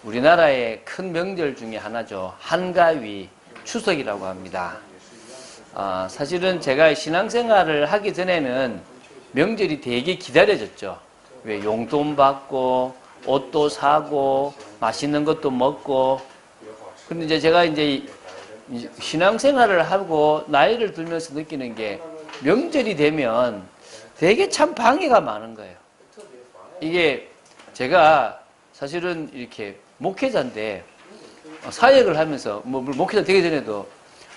우리나라의 큰 명절 중에 하나죠. 한가위 추석이라고 합니다. 사실은 제가 신앙생활을 하기 전에는 명절이 되게 기다려졌죠. 왜 용돈 받고 옷도 사고 맛있는 것도 먹고. 근데 이제 제가 이제 신앙생활을 하고 나이를 들면서 느끼는 게 명절이 되면 되게 참 방해가 많은 거예요. 이게 제가 사실은 이렇게 목회자인데 사역을 하면서 뭐 목회자 되기 전에도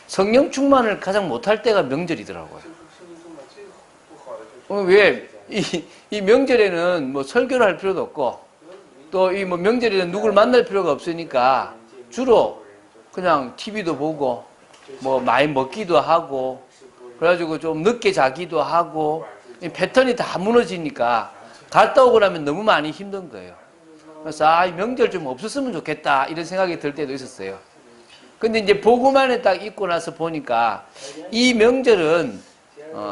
성령 충만을 가장 못할 때가 명절이더라고요. 왜? 이 명절에는 뭐 설교를 할 필요도 없고 또 이 뭐 명절에는 누굴 만날 필요가 없으니까 주로 그냥 TV도 보고 뭐 많이 먹기도 하고 그래가지고 좀 늦게 자기도 하고 이 패턴이 다 무너지니까 갔다 오고 나면 너무 많이 힘든 거예요. 그래서 이 명절 좀 없었으면 좋겠다 이런 생각이 들 때도 있었어요. 근데 이제 복음 안에 딱 있고 나서 보니까 이 명절은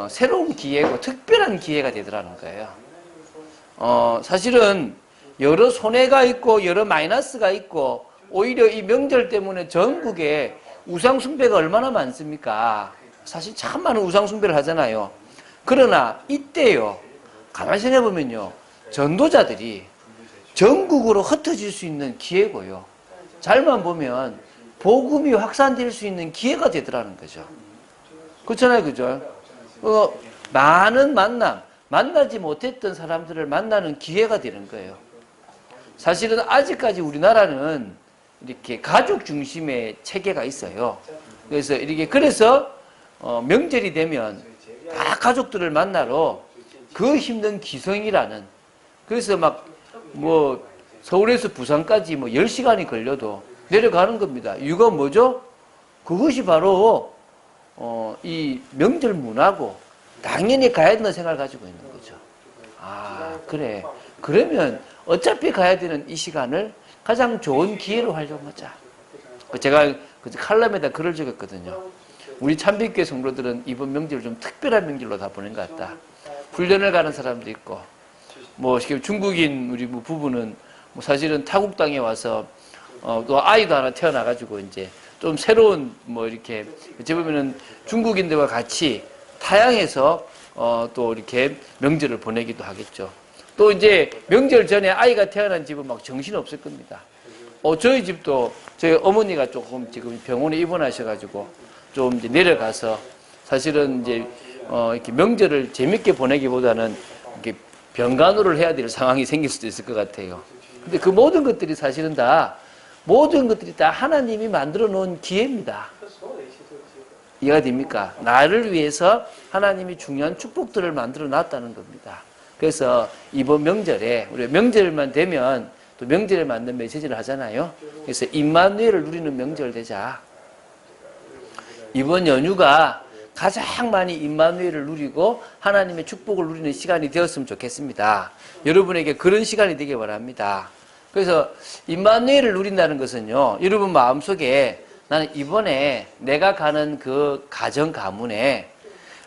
새로운 기회고 특별한 기회가 되더라는 거예요. 사실은 여러 손해가 있고 여러 마이너스가 있고 오히려 이 명절 때문에 전국에 우상 숭배가 얼마나 많습니까? 사실 참 많은 우상 숭배를 하잖아요. 그러나 이때요, 가만히 생각해 보면요, 전도자들이 전국으로 흩어질 수 있는 기회고요. 잘만 보면 복음이 확산될 수 있는 기회가 되더라는 거죠. 그렇잖아요, 그죠? 많은 만나지 못했던 사람들을 만나는 기회가 되는 거예요. 사실은 아직까지 우리나라는 이렇게 가족 중심의 체계가 있어요. 그래서 명절이 되면 다 가족들을 만나러 그 힘든 기성이라는, 그래서 뭐 서울에서 부산까지 뭐 10시간이 걸려도 내려가는 겁니다. 이유가 뭐죠? 그것이 바로 이 명절 문화고 당연히 가야 된다는 생각을 가지고 있는 거죠. 그래. 그러면 어차피 가야 되는 이 시간을 가장 좋은 기회로 활용하자. 제가 칼럼에다 글을 적었거든요. 우리 참빛교회 성도들은 이번 명절을 좀 특별한 명절로 다 보낸 것 같다. 훈련을 가는 사람도 있고, 뭐 중국인 우리 부부는 뭐 사실은 타국 땅에 와서 또 아이도 하나 태어나가지고 이제 좀 새로운 뭐 이렇게 어찌 보면은 중국인들과 같이 타양에서 또 이렇게 명절을 보내기도 하겠죠. 또 이제 명절 전에 아이가 태어난 집은 막 정신 없을 겁니다. 저희 집도 저희 어머니가 조금 지금 병원에 입원하셔가지고 좀 이제 내려가서 사실은 이제 이렇게 명절을 재밌게 보내기보다는 이렇게 병간호를 해야 될 상황이 생길 수도 있을 것 같아요. 근데 그 모든 것들이 사실은 모든 것들이 다 하나님이 만들어 놓은 기회입니다. 이해가 됩니까? 나를 위해서 하나님이 중요한 축복들을 만들어 놨다는 겁니다. 그래서 이번 명절에 우리가 명절만 되면 또 명절에 맞는 메시지를 하잖아요. 그래서 임마누엘을 누리는 명절 되자. 이번 연휴가 가장 많이 임마누엘을 누리고 하나님의 축복을 누리는 시간이 되었으면 좋겠습니다. 여러분에게 그런 시간이 되길 바랍니다. 그래서 임마누엘을 누린다는 것은요, 여러분 마음속에 나는 이번에 내가 가는 그 가정 가문에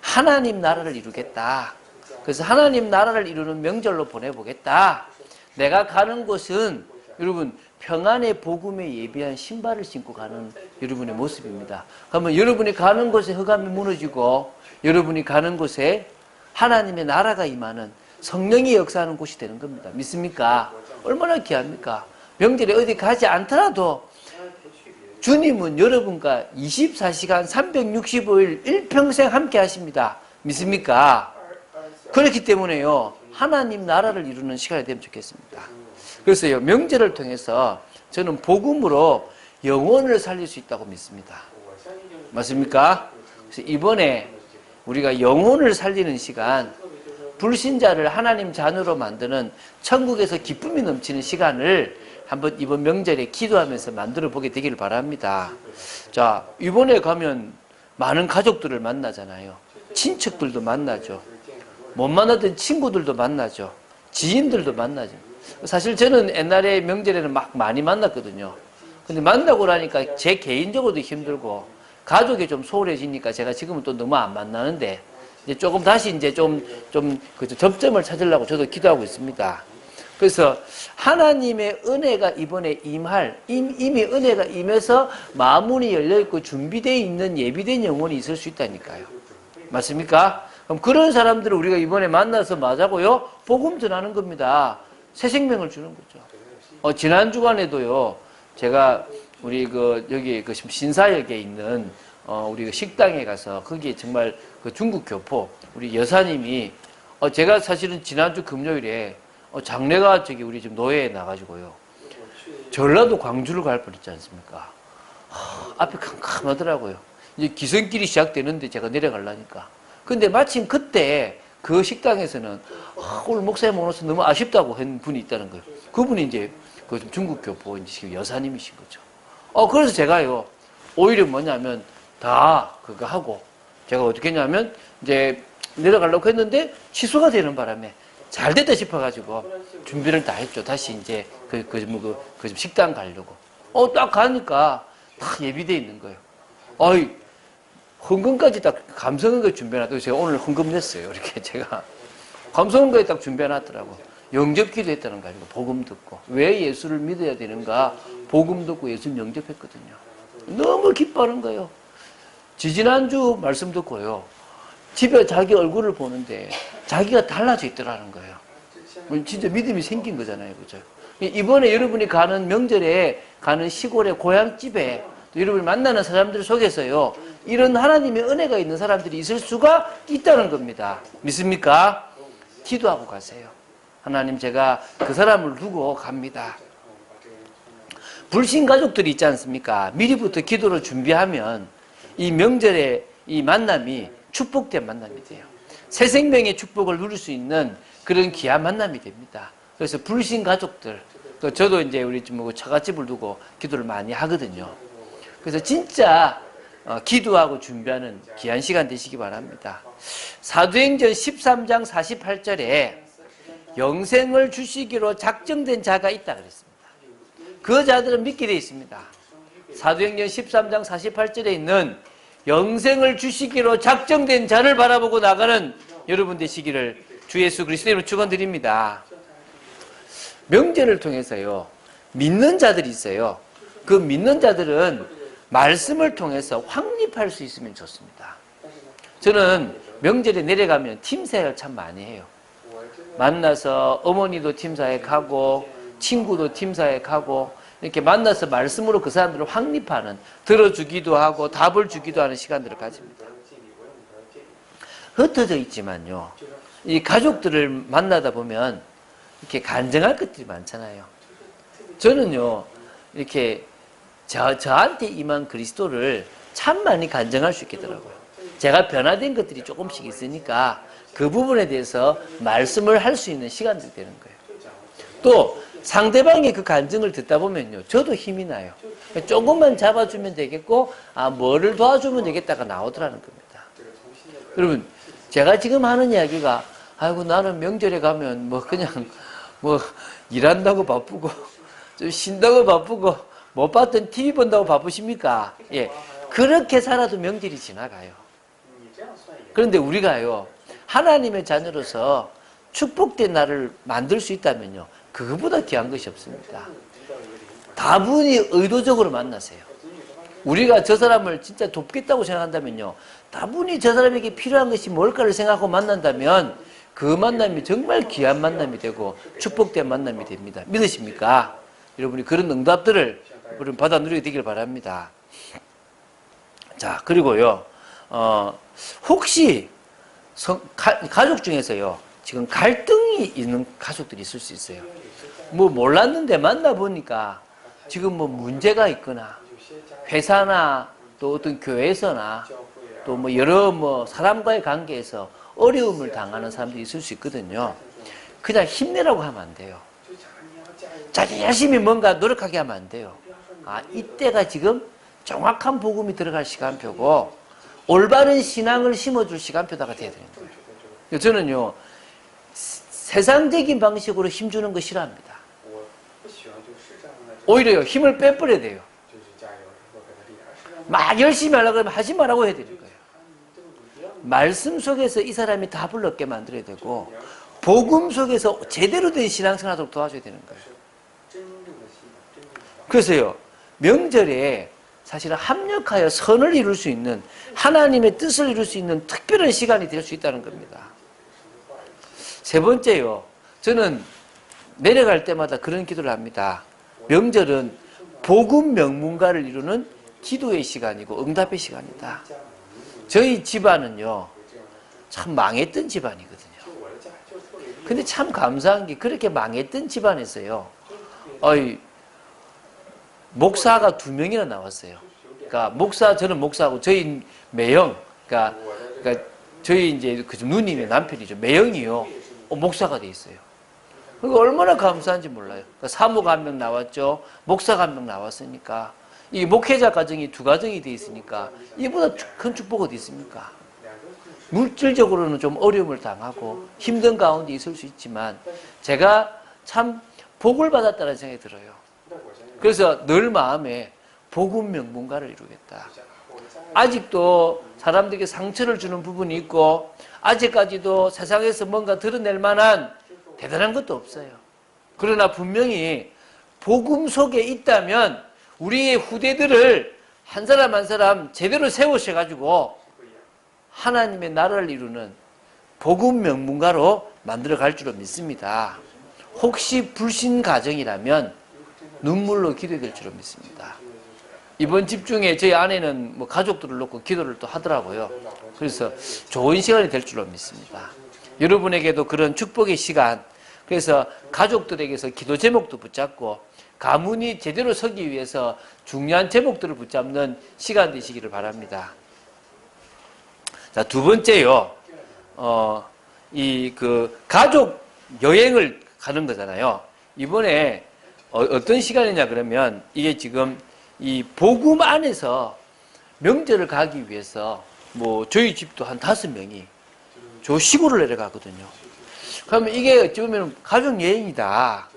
하나님 나라를 이루겠다. 그래서 하나님 나라를 이루는 명절로 보내보겠다. 내가 가는 곳은 여러분 평안의 복음에 예비한 신발을 신고 가는 여러분의 모습입니다. 그러면 여러분이 가는 곳에 흑암이 무너지고 여러분이 가는 곳에 하나님의 나라가 임하는 성령이 역사하는 곳이 되는 겁니다. 믿습니까? 얼마나 귀합니까? 명절에 어디 가지 않더라도 주님은 여러분과 24시간 365일 일평생 함께 하십니다. 믿습니까? 그렇기 때문에요, 하나님 나라를 이루는 시간이 되면 좋겠습니다. 그래서요, 명절을 통해서 저는 복음으로 영혼을 살릴 수 있다고 믿습니다. 맞습니까? 그래서 이번에 우리가 영혼을 살리는 시간, 불신자를 하나님 자녀로 만드는 천국에서 기쁨이 넘치는 시간을 한번 이번 명절에 기도하면서 만들어 보게 되기를 바랍니다. 자, 이번에 가면 많은 가족들을 만나잖아요. 친척들도 만나죠. 못 만나던 친구들도 만나죠. 지인들도 만나죠. 사실 저는 옛날에 명절에는 막 많이 만났거든요. 근데 만나고 나니까 제 개인적으로도 힘들고 가족이 좀 소홀해지니까 제가 지금은 또 너무 안 만나는데 이제 조금 다시 이제 좀 접점을 찾으려고 저도 기도하고 있습니다. 그래서 하나님의 은혜가 이번에 이미 은혜가 임해서 마문이 열려있고 준비되어 있는 예비된 영혼이 있을 수 있다니까요. 맞습니까? 그럼 그런 사람들을 우리가 이번에 만나서 맞아고요, 복음 전하는 겁니다. 새 생명을 주는 거죠. 지난 주간에도요, 제가 우리 여기 신사역에 있는 우리 식당에 가서 거기에 정말 그 중국 교포 우리 여사님이 제가 사실은 지난주 금요일에 장례가 우리 지금 노예에 나가지고요, 전라도 광주를 갈 뻔했지 않습니까? 앞에 캄캄하더라고요. 이제 기성길이 시작되는데 제가 내려가려니까. 근데 마침 그때 그 식당에서는 오늘 목사님 오셔서 너무 아쉽다고 한 분이 있다는 거예요. 그분이 이제 그 중국 교포 이제 여사님이신 거죠. 그래서 제가요, 오히려 뭐냐면 다 그거 하고 제가 어떻게 했냐면 이제 내려가려고 했는데 취소가 되는 바람에 잘 됐다 싶어가지고 준비를 다 했죠. 다시 이제 그 식당 가려고. 딱 가니까 다 예비되어 있는 거예요. 헌금까지 딱 감성헌금 준비해놨다고. 제가 오늘 헌금 냈어요. 이렇게 제가 감성헌금까지 딱 준비해놨더라고. 영접기도 했다는 거 가지고 복음 듣고 왜 예수를 믿어야 되는가 복음 듣고 예수를 영접했거든요. 너무 기뻐하는 거예요. 지지난주 말씀 듣고요, 집에 자기 얼굴을 보는데 자기가 달라져 있더라는 거예요. 진짜 믿음이 생긴 거잖아요. 그죠? 이번에 여러분이 가는 명절에 가는 시골의 고향집에 또 여러분이 만나는 사람들 속에서요, 이런 하나님의 은혜가 있는 사람들이 있을 수가 있다는 겁니다. 믿습니까? 기도하고 가세요. 하나님, 제가 그 사람을 두고 갑니다. 불신 가족들이 있지 않습니까? 미리부터 기도로 준비하면 이 명절에 이 만남이 축복된 만남이 돼요. 새 생명의 축복을 누릴 수 있는 그런 귀한 만남이 됩니다. 그래서 불신 가족들, 또 저도 이제 우리 처갓집을 두고 기도를 많이 하거든요. 그래서 진짜 기도하고 준비하는 귀한 시간 되시기 바랍니다. 사도행전 13장 48절에 영생을 주시기로 작정된 자가 있다 그랬습니다. 그 자들은 믿게 되어 있습니다. 사도행전 13장 48절에 있는 영생을 주시기로 작정된 자를 바라보고 나가는 여러분 되시기를 주 예수 그리스도의 이름으로 축원드립니다. 명절을 통해서요, 믿는 자들이 있어요. 그 믿는 자들은 말씀을 통해서 확립할 수 있으면 좋습니다. 저는 명절에 내려가면 팀사역을 참 많이 해요. 만나서 어머니도 팀사역하고 친구도 팀사역하고 이렇게 만나서 말씀으로 그 사람들을 확립하는, 들어주기도 하고 답을 주기도 하는 시간들을 가집니다. 흩어져 있지만요, 이 가족들을 만나다 보면 이렇게 간증할 것들이 많잖아요. 저는요, 이렇게 저한테 임한 그리스도를 참 많이 간증할 수 있겠더라고요. 제가 변화된 것들이 조금씩 있으니까 그 부분에 대해서 말씀을 할 수 있는 시간들이 되는 거예요. 또 상대방의 그 간증을 듣다 보면요, 저도 힘이 나요. 조금만 잡아주면 되겠고, 뭐를 도와주면 되겠다가 나오더라는 겁니다. 여러분, 제가 지금 하는 이야기가, 아이고, 나는 명절에 가면 그냥 일한다고 바쁘고, 좀 쉰다고 바쁘고, 못 봤던 TV 본다고 바쁘십니까? 예. 그렇게 살아도 명절이 지나가요. 그런데 우리가요, 하나님의 자녀로서 축복된 날을 만들 수 있다면요, 그거보다 귀한 것이 없습니다. 다분히 의도적으로 만나세요. 우리가 저 사람을 진짜 돕겠다고 생각한다면요, 다분히 저 사람에게 필요한 것이 뭘까를 생각하고 만난다면 그 만남이 정말 귀한 만남이 되고 축복된 만남이 됩니다. 믿으십니까? 여러분이 그런 응답들을 우리는 받아 누리게 되길 바랍니다. 자, 그리고요, 혹시 가족 중에서요, 지금 갈등이 있는 가족들이 있을 수 있어요. 몰랐는데 만나보니까 지금 문제가 있거나, 회사나 또 어떤 교회에서나 또 여러 사람과의 관계에서 어려움을 당하는 사람들이 있을 수 있거든요. 그냥 힘내라고 하면 안 돼요. 자기 열심히 뭔가 노력하게 하면 안 돼요. 이때가 지금 정확한 복음이 들어갈 시간표고 올바른 신앙을 심어줄 시간표다가 돼야 되는 거예요. 저는요, 세상적인 방식으로 힘주는 거 싫어합니다. 오히려요, 힘을 빼버려야 돼요. 막 열심히 하려고 하면 하지 말라고 해야 되는 거예요. 말씀 속에서 이 사람이 답을 얻게 만들어야 되고, 복음 속에서 제대로 된 신앙생활 하도록 도와줘야 되는 거예요. 그래서요, 명절에 사실은 합력하여 선을 이룰 수 있는, 하나님의 뜻을 이룰 수 있는 특별한 시간이 될 수 있다는 겁니다. 세 번째요, 저는 내려갈 때마다 그런 기도를 합니다. 명절은 복음 명문가를 이루는 기도의 시간이고 응답의 시간이다. 저희 집안은요, 참 망했던 집안이거든요. 근데 참 감사한 게 그렇게 망했던 집안에서요, 목사가 2명이나 나왔어요. 그러니까 저는 목사하고 저희 매형, 그러니까 저희 이제 그 누님의 남편이죠. 매형이요, 목사가 돼 있어요. 그러니까 얼마나 감사한지 몰라요. 그러니까 사모가 1명 나왔죠. 목사가 1명 나왔으니까. 이 목회자 가정이 2가정이 돼 있으니까 이보다 큰 축복 어디 있습니까? 물질적으로는 좀 어려움을 당하고 힘든 가운데 있을 수 있지만 제가 참 복을 받았다는 생각이 들어요. 그래서 늘 마음에 복음 명문가를 이루겠다. 아직도 사람들에게 상처를 주는 부분이 있고 아직까지도 세상에서 뭔가 드러낼 만한 대단한 것도 없어요. 그러나 분명히 복음 속에 있다면 우리의 후대들을 한 사람 한 사람 제대로 세우셔가지고 하나님의 나라를 이루는 복음 명문가로 만들어 갈 줄로 믿습니다. 혹시 불신 가정이라면 눈물로 기도될 줄로 믿습니다. 이번 집중에 저희 아내는 뭐 가족들을 놓고 기도를 또 하더라고요. 그래서 좋은 시간이 될 줄로 믿습니다. 여러분에게도 그런 축복의 시간, 그래서 가족들에게서 기도 제목도 붙잡고 가문이 제대로 서기 위해서 중요한 제목들을 붙잡는 시간 되시기를 바랍니다. 자, 2번째요. 가족 여행을 가는 거잖아요. 이번에 어떤 시간이냐 그러면 이게 지금 이 복음 안에서 명절을 가기 위해서 뭐 저희 집도 한 5명이 저 시골을 내려가거든요. 그러면 이게 어찌 보면 가족 여행이다.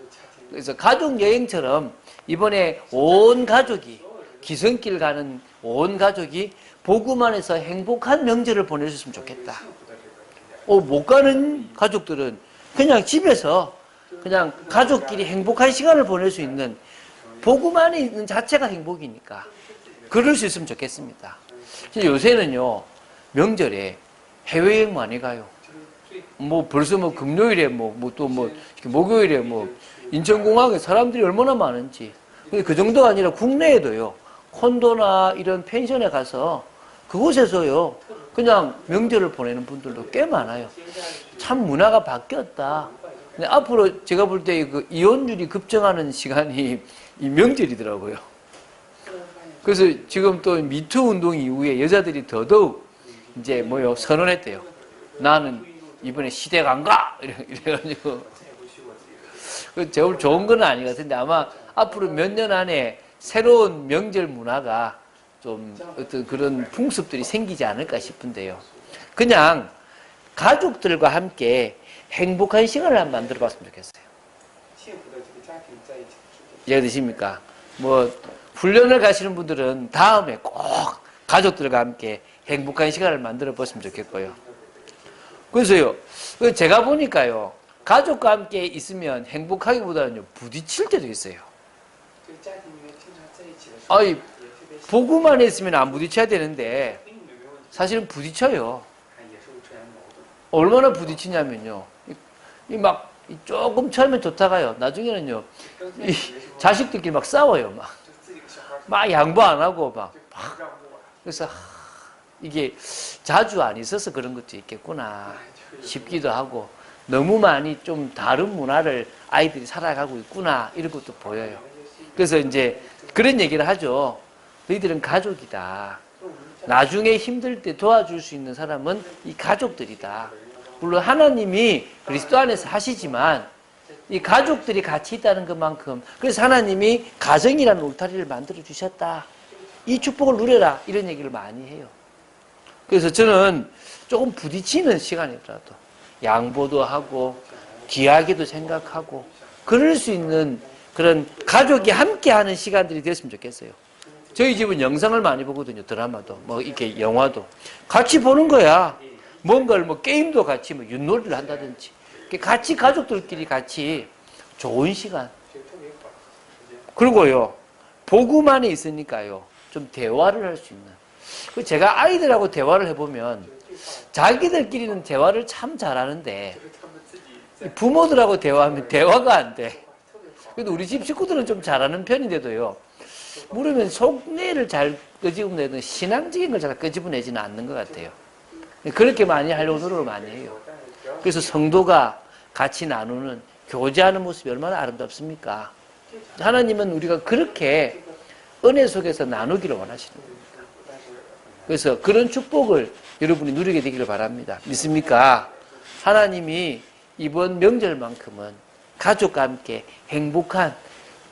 그래서 가족 여행처럼 이번에 온 가족이 기성길 가는 온 가족이 복음 안에서 행복한 명절을 보내셨으면 좋겠다. 못 가는 가족들은 그냥 집에서 그냥 가족끼리 행복한 시간을 보낼 수 있는 복음 안에 있는 자체가 행복이니까 그럴 수 있으면 좋겠습니다. 요새는요, 명절에 해외여행 많이 가요. 벌써 금요일에 목요일에 인천공항에 사람들이 얼마나 많은지. 그 정도가 아니라 국내에도요, 콘도나 이런 펜션에 가서 그곳에서요, 그냥 명절을 보내는 분들도 꽤 많아요. 참 문화가 바뀌었다. 근데 앞으로 제가 볼 때 그 이혼율이 급증하는 시간이 이 명절이더라고요. 그래서 지금 또 미투 운동 이후에 여자들이 더더욱 이제 선언했대요. 나는 이번에 시댁 안 가! 이래가지고. 제가 좋은 건 아닌 것 같은데 아마 앞으로 몇 년 안에 새로운 명절 문화가 좀 어떤 그런 풍습들이 생기지 않을까 싶은데요. 그냥 가족들과 함께 행복한 시간을 한번 만들어 봤으면 좋겠어요. 이해가 되십니까? 훈련을 가시는 분들은 다음에 꼭 가족들과 함께 행복한 시간을 만들어 봤으면 좋겠고요. 그래서요, 제가 보니까요, 가족과 함께 있으면 행복하기보다는요, 부딪힐 때도 있어요. 복음 안에 있으면 안 부딪혀야 되는데, 사실은 부딪혀요. 얼마나 부딪히냐면요, 조금 처음엔 좋다가요, 나중에는요, 자식들끼리 싸워요, 양보 안 하고, 그래서, 이게 자주 안 있어서 그런 것도 있겠구나 싶기도 하고, 너무 많이 좀 다른 문화를 아이들이 살아가고 있구나, 이런 것도 보여요. 그래서 이제 그런 얘기를 하죠. 너희들은 가족이다. 나중에 힘들 때 도와줄 수 있는 사람은 이 가족들이다. 물론 하나님이 그리스도 안에서 하시지만 이 가족들이 같이 있다는 것만큼, 그래서 하나님이 가정이라는 울타리를 만들어 주셨다. 이 축복을 누려라. 이런 얘기를 많이 해요. 그래서 저는 조금 부딪히는 시간이더라도 양보도 하고 귀하게도 생각하고 그럴 수 있는 그런 가족이 함께하는 시간들이 됐으면 좋겠어요. 저희 집은 영상을 많이 보거든요. 드라마도 이렇게 영화도 같이 보는 거야. 뭔가를 게임도 같이 윷놀이를 한다든지 같이 가족들끼리 같이 좋은 시간. 그리고요, 복음 안에 있으니까요, 좀 대화를 할 수 있는. 제가 아이들하고 대화를 해보면 자기들끼리는 대화를 참 잘하는데 부모들하고 대화하면 대화가 안 돼. 그래도 우리 집 식구들은 좀 잘하는 편인데도요, 물으면 속내를 잘 끄집어내는 신앙적인 걸 잘 끄집어내지는 않는 것 같아요. 그렇게 많이 하려고 노력을 많이 해요. 그래서 성도가 같이 나누는, 교제하는 모습이 얼마나 아름답습니까? 하나님은 우리가 그렇게 은혜 속에서 나누기를 원하시는 겁니다. 그래서 그런 축복을 여러분이 누리게 되기를 바랍니다. 믿습니까? 하나님이 이번 명절만큼은 가족과 함께 행복한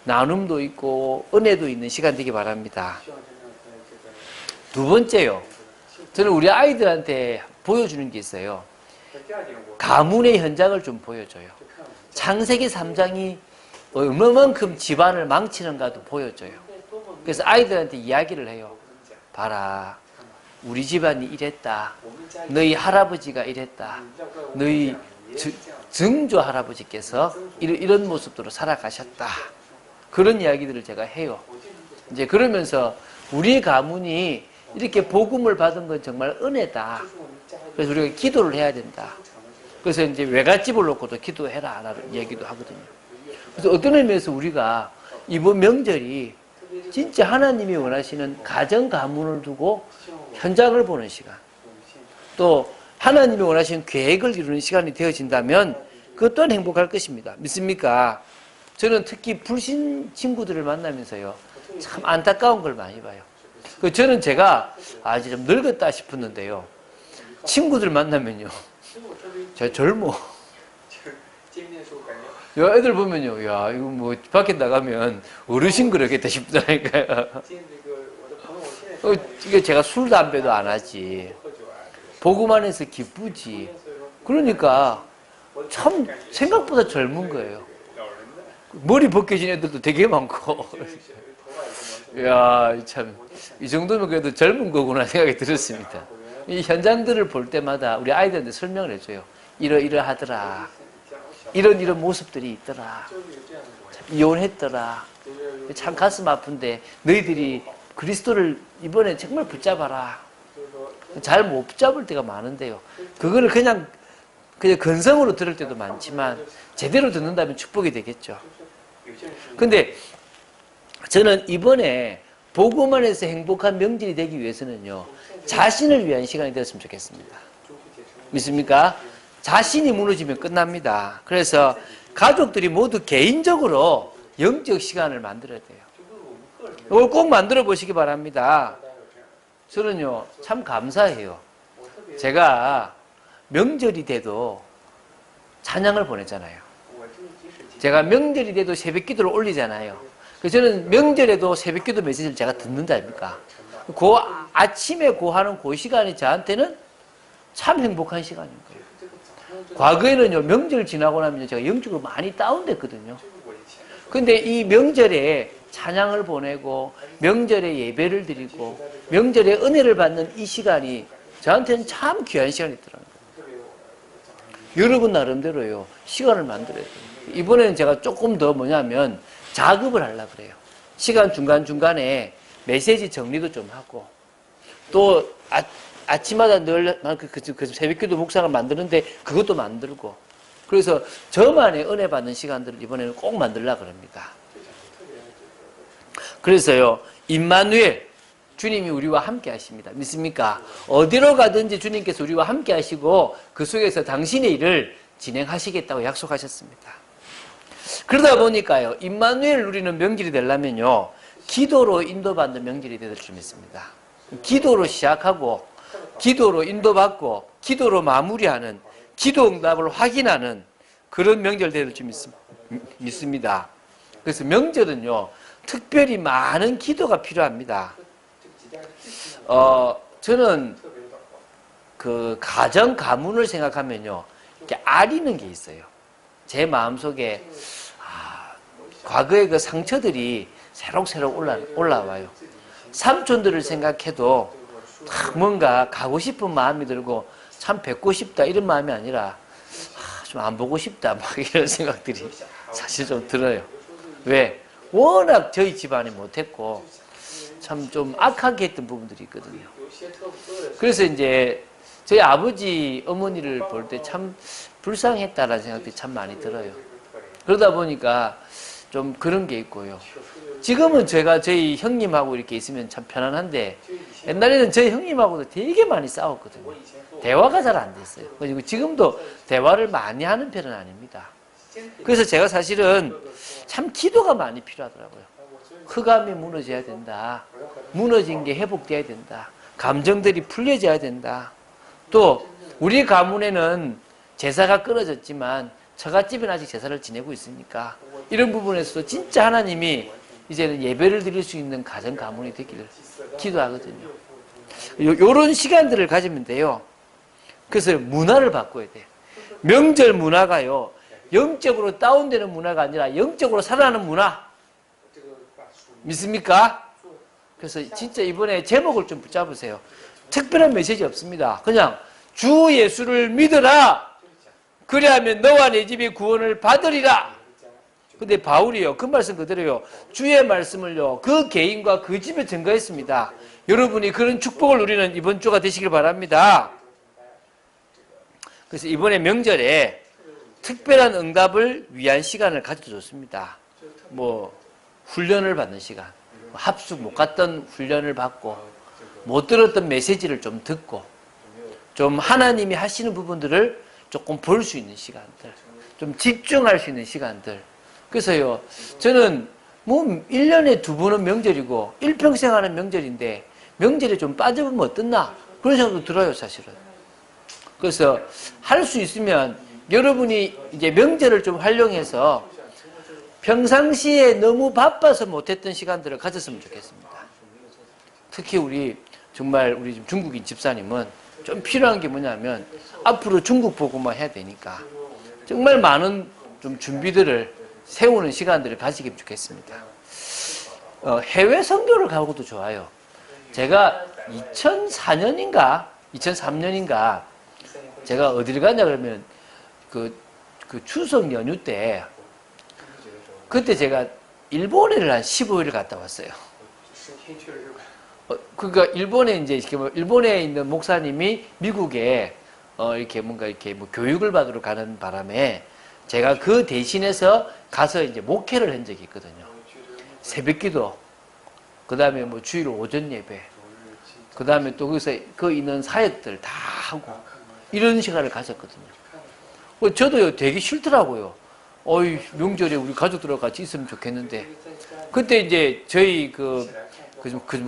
나눔도 있고 은혜도 있는 시간 되기 바랍니다. 두 번째요. 저는 우리 아이들한테 보여주는 게 있어요. 가문의 현장을 좀 보여줘요. 창세기 3장이 얼마만큼 집안을 망치는가도 보여줘요. 그래서 아이들한테 이야기를 해요. 봐라, 우리 집안이 이랬다. 너희 할아버지가 이랬다. 너희 증조 할아버지께서 이런 모습으로 살아가셨다. 그런 이야기들을 제가 해요. 이제 그러면서 우리 가문이 이렇게 복음을 받은 건 정말 은혜다. 그래서 우리가 기도를 해야 된다. 그래서 이제 외갓집을 놓고도 기도해라 라는 얘기도 하거든요. 그래서 어떤 의미에서 우리가 이번 명절이 진짜 하나님이 원하시는 가정 가문을 두고 현장을 보는 시간, 또 하나님이 원하시는 계획을 이루는 시간이 되어진다면 그것 또한 행복할 것입니다. 믿습니까? 저는 특히 불신 친구들을 만나면서요, 참 안타까운 걸 많이 봐요. 저는 제가 이제 좀 늙었다 싶었는데요, 친구들 만나면요, 제가 젊어. 야, 애들 보면요, 야, 이거 뭐 밖에 나가면 어르신 그러겠다 싶다니까요. 이게 제가 술, 담배도 안 하지. 복음 안에서 기쁘지. 그러니까 참 생각보다 젊은 거예요. 머리 벗겨진 애들도 되게 많고. 이야, 참, 이 정도면 그래도 젊은 거구나 생각이 들었습니다. 이 현장들을 볼 때마다 우리 아이들한테 설명을 해줘요. 이러하더라. 이런 모습들이 있더라. 이혼했더라. 참 가슴 아픈데 너희들이 그리스도를 이번에 정말 붙잡아라. 잘 못 붙잡을 때가 많은데요. 그거를 그냥 건성으로 들을 때도 많지만 제대로 듣는다면 축복이 되겠죠. 근데 저는 이번에 복음 안에서 행복한 명절이 되기 위해서는요, 자신을 위한 시간이 되었으면 좋겠습니다. 믿습니까? 자신이 무너지면 끝납니다. 그래서 가족들이 모두 개인적으로 영적 시간을 만들어야 돼요. 이걸 꼭 만들어 보시기 바랍니다. 저는요, 참 감사해요. 제가 명절이 돼도 찬양을 보내잖아요. 제가 명절이 돼도 새벽 기도를 올리잖아요. 그래서 저는 명절에도 새벽 기도 메시지를 제가 듣는다 아닙니까? 그 아침에 하는 그 시간이 저한테는 참 행복한 시간인 거예요. 과거에는요, 명절 지나고 나면 제가 영적으로 많이 다운됐거든요. 근데 이 명절에 찬양을 보내고 명절에 예배를 드리고 명절에 은혜를 받는 이 시간이 저한테는 참 귀한 시간이 있더라고요. 여러분 나름대로요, 시간을 만들어야 돼요. 이번에는 제가 조금 더 뭐냐면 작업을 하려고 그래요. 시간 중간중간에 메시지 정리도 좀 하고, 또 아침마다 늘 새벽기도 묵상을 만드는데 그것도 만들고, 그래서 저만의 은혜 받는 시간들을 이번에는 꼭 만들려고 합니다. 그래서요, 임마누엘, 주님이 우리와 함께 하십니다. 믿습니까? 어디로 가든지 주님께서 우리와 함께 하시고 그 속에서 당신의 일을 진행하시겠다고 약속하셨습니다. 그러다 보니까요, 임마누엘 누리는 명절이 되려면요, 기도로 인도받는 명절이 되될 줄 믿습니다. 기도로 시작하고 기도로 인도받고 기도로 마무리하는, 기도 응답을 확인하는 그런 명절 되될 줄 믿습니다. 그래서 명절은요, 특별히 많은 기도가 필요합니다. 저는 그 가정 가문을 생각하면요, 이렇게 아리는 게 있어요. 제 마음속에 과거의 그 상처들이 새록새록 올라와요. 삼촌들을 생각해도 뭔가 가고 싶은 마음이 들고 참 뵙고 싶다 이런 마음이 아니라 좀 안 보고 싶다 막 이런 생각들이 사실 좀 들어요. 왜? 워낙 저희 집안이 못했고 참 좀 악하게 했던 부분들이 있거든요. 그래서 이제 저희 아버지 어머니를 볼 때 참 불쌍했다라는 생각들이 참 많이 들어요. 그러다 보니까 좀 그런 게 있고요. 지금은 제가 저희 형님하고 이렇게 있으면 참 편안한데 옛날에는 저희 형님하고도 되게 많이 싸웠거든요. 대화가 잘 안 됐어요. 그리고 지금도 대화를 많이 하는 편은 아닙니다. 그래서 제가 사실은 참 기도가 많이 필요하더라고요. 흑암이 무너져야 된다. 무너진 게 회복돼야 된다. 감정들이 풀려져야 된다. 또 우리 가문에는 제사가 끊어졌지만 처갓집은 아직 제사를 지내고 있으니까 이런 부분에서도 진짜 하나님이 이제는 예배를 드릴 수 있는 가정 가문이 되기를 기도하거든요. 요런 시간들을 가지면 돼요. 그래서 문화를 바꿔야 돼요. 명절 문화가요, 영적으로 다운되는 문화가 아니라 영적으로 살아나는 문화. 믿습니까? 그래서 진짜 이번에 제목을 좀 붙잡으세요. 특별한 메시지 없습니다. 그냥 주 예수를 믿어라. 그래야면 너와 내 집이 구원을 받으리라. 근데 바울이요, 그 말씀 그대로요, 주의 말씀을요, 그 개인과 그 집에 증거했습니다. 여러분이 그런 축복을 누리는 이번 주가 되시길 바랍니다. 그래서 이번에 명절에 특별한 응답을 위한 시간을 가져줬습니다. 뭐 훈련을 받는 시간, 합숙 못 갔던 훈련을 받고 못 들었던 메시지를 좀 듣고 좀 하나님이 하시는 부분들을 조금 볼 수 있는 시간들, 좀 집중할 수 있는 시간들. 그래서요, 저는 뭐 1년에 2번은 명절이고 일평생 하는 명절인데 명절에 좀 빠져보면 어떻나 그런 생각도 들어요, 사실은. 그래서 할 수 있으면 여러분이 이제 명절을 좀 활용해서 평상시에 너무 바빠서 못했던 시간들을 가졌으면 좋겠습니다. 특히 우리 정말 우리 중국인 집사님은 좀 필요한 게 뭐냐면 앞으로 중국 보고만 해야 되니까 정말 많은 좀 준비들을 세우는 시간들을 가지기면 좋겠습니다. 해외 선교를 가고도 좋아요. 제가 2004년인가 2003년인가 제가 어디를 갔냐 그러면 그 추석 연휴 때 그때 제가 일본에를 한 15일을 갔다 왔어요. 그러니까 일본에 이제 일본에 있는 목사님이 미국에 이렇게 뭔가 이렇게 뭐 교육을 받으러 가는 바람에 제가 그 대신해서 가서 이제 목회를 한 적이 있거든요. 새벽기도, 그 다음에 뭐 주일 오전 예배, 그 다음에 또 거기서 그 있는 사역들 다 하고 이런 시간을 가졌거든요. 저도요 되게 싫더라고요. 어이 명절에 우리 가족들하고 같이 있으면 좋겠는데 그때 이제 저희 그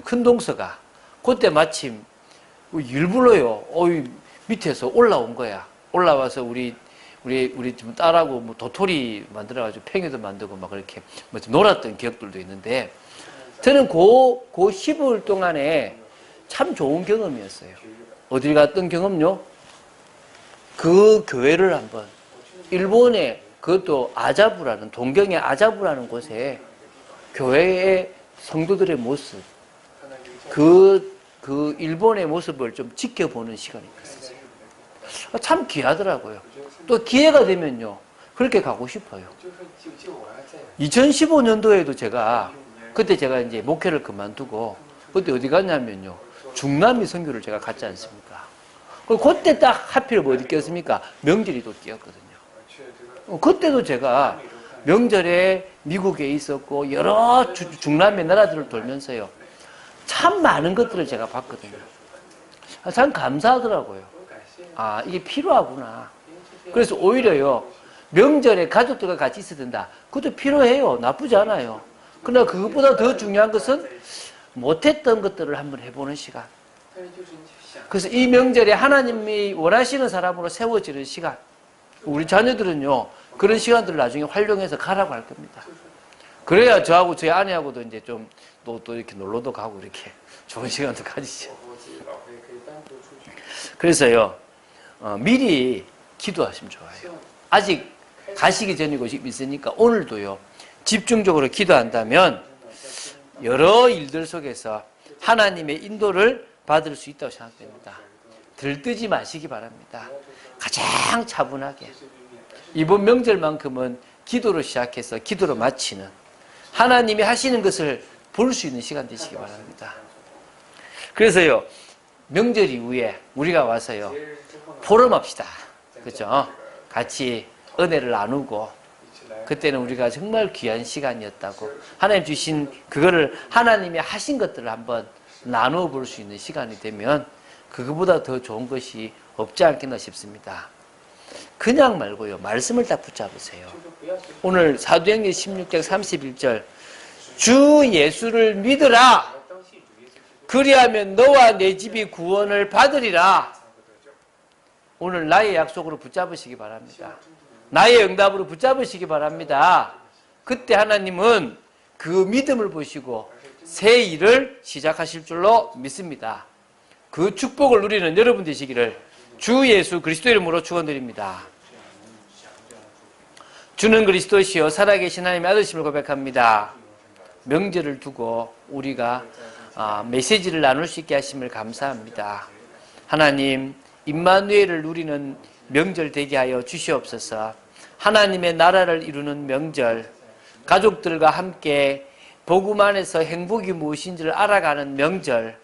큰 동서가 그때 마침 일부러요. 어이 밑에서 올라온 거야. 올라와서 우리 좀 딸하고 뭐 도토리 만들어가지고 팽이도 만들고 막 그렇게 뭐 놀았던 기억들도 있는데 저는 그 15일 동안에 참 좋은 경험이었어요. 어딜 갔던 경험요? 그 교회를 한번 일본에 그것도 아자부라는 동경의 아자부라는 곳에 교회의 성도들의 모습 그 일본의 모습을 좀 지켜보는 시간이 있었어요. 참 귀하더라고요. 또 기회가 되면요 그렇게 가고 싶어요. 2015년도에도 그때 제가 이제 목회를 그만두고 그때 어디 갔냐면요 중남미 선교를 제가 갔지 않습니까? 그때 딱 하필 뭐 어디 꼈습니까? 명절이 또 끼었거든요. 그때도 제가 명절에 미국에 있었고 여러 중남미 나라들을 돌면서요 참 많은 것들을 제가 봤거든요. 참 감사하더라고요. 아 이게 필요하구나. 그래서 오히려요 명절에 가족들과 같이 있어야 된다. 그것도 필요해요. 나쁘지 않아요. 그러나 그것보다 더 중요한 것은 못했던 것들을 한번 해보는 시간. 그래서 이 명절에 하나님이 원하시는 사람으로 세워지는 시간. 우리 자녀들은요 그런 시간들을 나중에 활용해서 가라고 할 겁니다. 그래야 저하고 저희 아내하고도 이제 좀 또 이렇게 놀러도 가고 이렇게 좋은 시간도 가지죠. 그래서요 미리 기도하시면 좋아요. 아직 가시기 전이고 있으니까 오늘도요 집중적으로 기도한다면 여러 일들 속에서 하나님의 인도를 받을 수 있다고 생각됩니다. 들뜨지 마시기 바랍니다. 가장 차분하게 이번 명절만큼은 기도로 시작해서 기도로 마치는, 하나님이 하시는 것을 볼 수 있는 시간 되시기 바랍니다. 그래서요, 명절 이후에 우리가 와서요, 포럼합시다. 그죠? 같이 은혜를 나누고, 그때는 우리가 정말 귀한 시간이었다고, 하나님 주신 그거를, 하나님이 하신 것들을 한번 나누어 볼 수 있는 시간이 되면 그거보다 더 좋은 것이 없지 않겠나 싶습니다. 그냥 말고요, 말씀을 딱 붙잡으세요. 오늘 사도행전 16장 31절, 주 예수를 믿으라. 그리하면 너와 내 집이 구원을 받으리라. 오늘 나의 약속으로 붙잡으시기 바랍니다. 나의 응답으로 붙잡으시기 바랍니다. 그때 하나님은 그 믿음을 보시고 새 일을 시작하실 줄로 믿습니다. 그 축복을 누리는 여러분 되시기를 주 예수 그리스도 이름으로 축원드립니다. 주는 그리스도시요 살아계신 하나님의 아들심을 고백합니다. 명절을 두고 우리가 메시지를 나눌 수 있게 하심을 감사합니다. 하나님, 임마누엘을 누리는 명절 되게 하여 주시옵소서. 하나님의 나라를 이루는 명절, 가족들과 함께 복음 안에서 행복이 무엇인지를 알아가는 명절.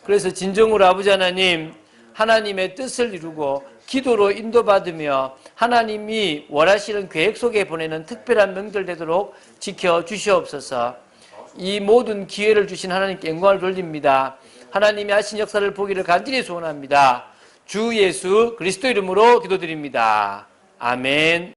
그래서 진정으로 아버지 하나님, 하나님의 뜻을 이루고 기도로 인도받으며 하나님이 원하시는 계획 속에 보내는 특별한 명절 되도록 지켜주시옵소서. 이 모든 기회를 주신 하나님께 영광을 돌립니다. 하나님이 하신 역사를 보기를 간절히 소원합니다. 주 예수 그리스도 이름으로 기도드립니다. 아멘.